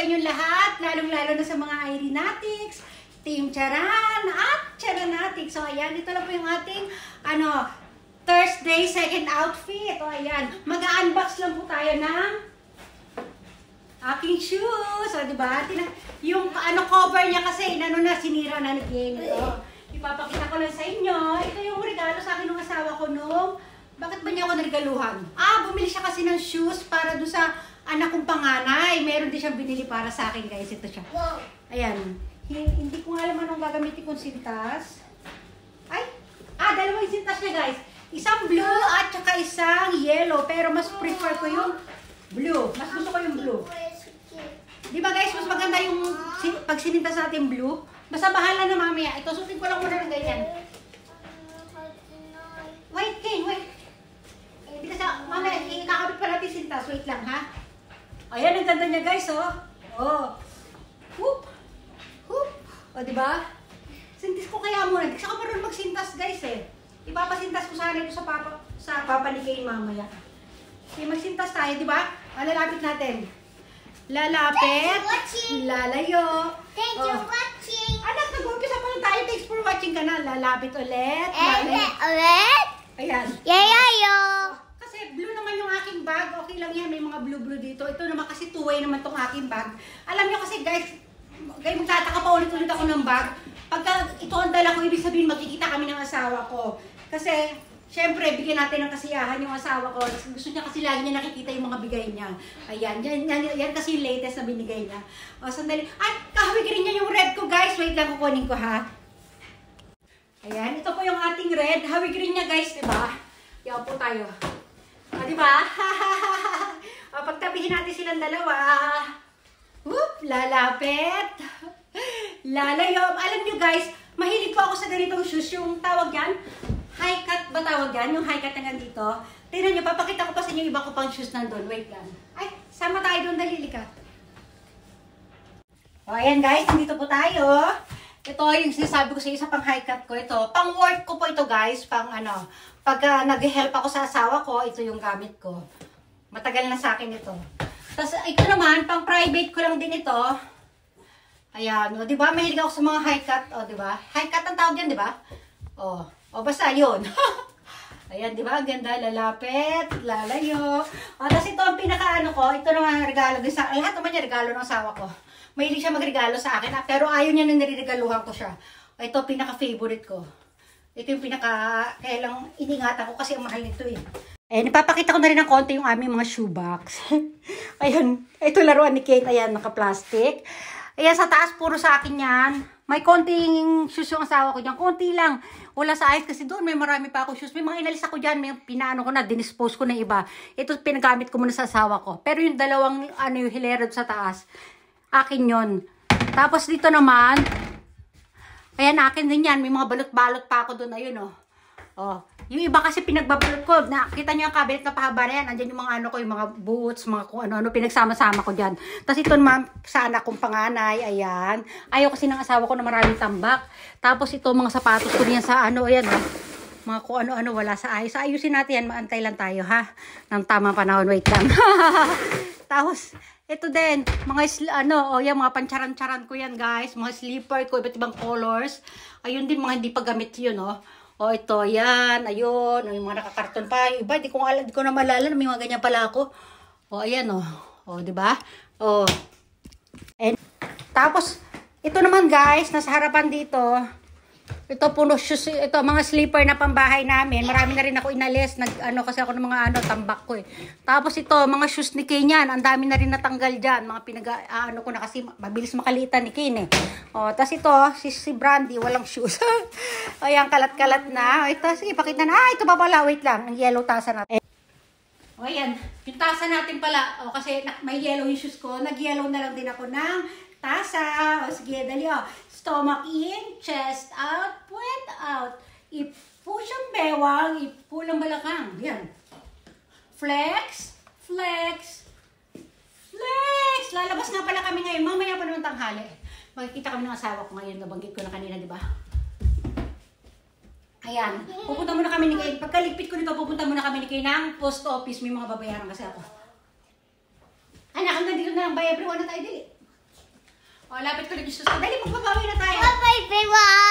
sa inyong lahat, lalong-lalo na sa mga Irenatics, Team Charan, at Charanatics. So, ayan, ito lang po yung ating, Thursday second outfit. O, ayan, mag-unbox lang po tayo ng aking shoes. O, diba? Yung cover niya kasi, sinira na nag-game. Ipapakita ko lang sa inyo. Ito yung regalo sa akin ng asawa ko nung, bakit ba niya ako narigaluhan? Bumili siya kasi ng shoes para doon sa anak kong panganay. Meron din siyang binili para sa akin, guys. Ito siya. Ayan. Hindi ko alam anong gagamitin kong sintas. Dalawang sintas niya, guys. Isang blue at saka isang yellow. Pero mas prefer ko yung blue. Mas gusto ko yung blue. Di ba, guys? Mas maganda yung pag sinintas natin blue. Basta bahala na mamaya. Ito, sutin ko lang muna ng ganyan. Wait, King, wait. Mamaya, ikakabit pa natin sintas. Wait lang, ha? Ayan, ang ganda niya, guys, Whoop! Whoop! O, diba? Sintis ko kaya muna. Di ako marunong magsintas, guys, Ipapasintas ko sana ito sa papa ni Kay mamaya. Okay, magsintas tayo, diba? Lalapit natin. Lalapit. Lalayo. Thanks for watching. Anak, nag-umpisa pa lang tayo. Thanks for watching ka na. Lalapit ulit. Ulit? Ayan. Yayayo. Kasi blue naman yung aking bag. Okay lang yan. May mga blue-blue dito. Ito naman kasi two-way naman tong aking bag. Alam nyo kasi, guys, magtataka pa ulit-ulit ako ng bag. Pagka ito ang dala ko, ibig sabihin magkikita kami ng asawa ko. Kasi, syempre, bigyan natin ng kasiyahan yung asawa ko. Gusto niya kasi lagi niya nakikita yung mga bigay niya. Ayan, yan kasi yung latest na binigay niya. O, sandali. Kahawig rin niya yung red ko, guys. Wait lang, kukunin ko, ha. Ayan, ito po yung ating red. Hawig rin niya, guys, diba? Yaw po tayo. Diba? Pagtabihin natin silang dalawa. Whoop! Lalapit. Lalayo. Alam nyo, guys, mahilig po ako sa ganitong shoes. Yung tawag yan, high cut ba tawag yan? Yung high cut na dito. Tingnan nyo, papakita ko pa sa inyo iba ko pang shoes nandun. Wait lang. Sama tayo doon, dalili ka. O, ayan, guys, nandito po tayo. Ito yung sinasabi ko sa isa pang high cut ko. Ito, pang work ko po ito, guys. Pag nag-help ako sa asawa ko, ito yung gamit ko. Matagal na sa akin ito. Tapos ito naman, pang private ko lang din ito. Ayan, o, diba? Mahilig ako sa mga high cut. O, diba? High cut ang tawag yan, diba? O, basta yun. Ayan, diba? Ganda, lalapit, lalayo. O, tapos ito ang pinaka ko. Ito naman regalo din sa, lahat naman yung regalo ng asawa ko. Mahilig siya magregalo sa akin, pero ayaw niya na niriregaluhan ko siya. Ito, pinaka-favorite ko. Ito yung kaya lang iningatan ko kasi ang mahal nito ipapakita ko na rin ng konti yung aming mga shoebox. Ayan, ito laruan ni Kate, ayan, naka-plastic. Ayan, sa taas, puro sa akin yan. May konting shoes yung asawa ko dyan. Konti lang. Wala sa ayos kasi doon may marami pa ako shoes. May mga inalis ako dyan. May pinaano ko na, dinispose ko na iba. Ito, pinagamit ko muna sa asawa ko. Pero yung dalawang, yung hilera sa taas, akin yon. Tapos dito naman, ayan, akin din yan. May mga balot-balot pa ako doon. Ayun, yung iba kasi pinagbabalot ko. Nakita niyo yung cabinet na pahaba na yan. Andyan yung mga ko, yung mga boots, mga kung ano, pinagsama-sama ko dyan. Tapos ito naman, sa anak kong panganay, ayan. Ayaw kasi ng asawa ko na maraming tambak. Tapos ito, mga sapatos ko niyan sa ayan, mga kung ano-ano, wala sa ayos. Ayusin natin yan, maantay lang tayo, ha? Nang tamang panahon, wait lang. Tapos, ito din, mga yan, mga pancharan-charan ko yan, guys. Mga slipper ko, iba't ibang colors. Ayun din, mga hindi pa gamit yun, ito, yan, ayun. Yung mga nakakarton pa. Yung iba, di ko na malala. May mga ganyan pala ako. Ayan, diba? And, tapos, ito naman, guys, nasa harapan dito. Ito, puno shoes. Ito, mga slipper na pambahay namin. Marami na rin ako inalis. Kasi ako ng mga tambak ko Tapos ito, mga shoes ni Kane yan. Ang dami na rin natanggal dyan. Mga ko na kasi mabilis makalitan ni Kane tapos ito, si Brandy, walang shoes. Ayan, kalat-kalat na. Ito, sige, pakita na. Ito pa pala, wait lang. Ang yellow tasa natin. Ayan, yung tasa natin pala. Kasi may yellow yung shoes ko. Nag-yellow na lang din ako ng tasa. Sige, dali Stomach in, chest out, puwet out. I-push ang bewang, i-pull ang balakang. Yan. Flex, flex, flex. Lalabas nga pala kami ngayon. Mamaya pa naman tanghali. Magkikita kami ng asawa ko ngayon. Nabanggit ko na kanina, di ba? Ayan. Pupunta muna kami ni Kay. Pagkalipit ko nito, pupunta muna kami ni Kay ng post office. May mga babayaran kasi ako. Anak, hanggang dito na lang. Bye everyone na tayo dili. O, lapit ko lang yung susunod. Dali, magbabawi na tayo. Bye-bye, everyone.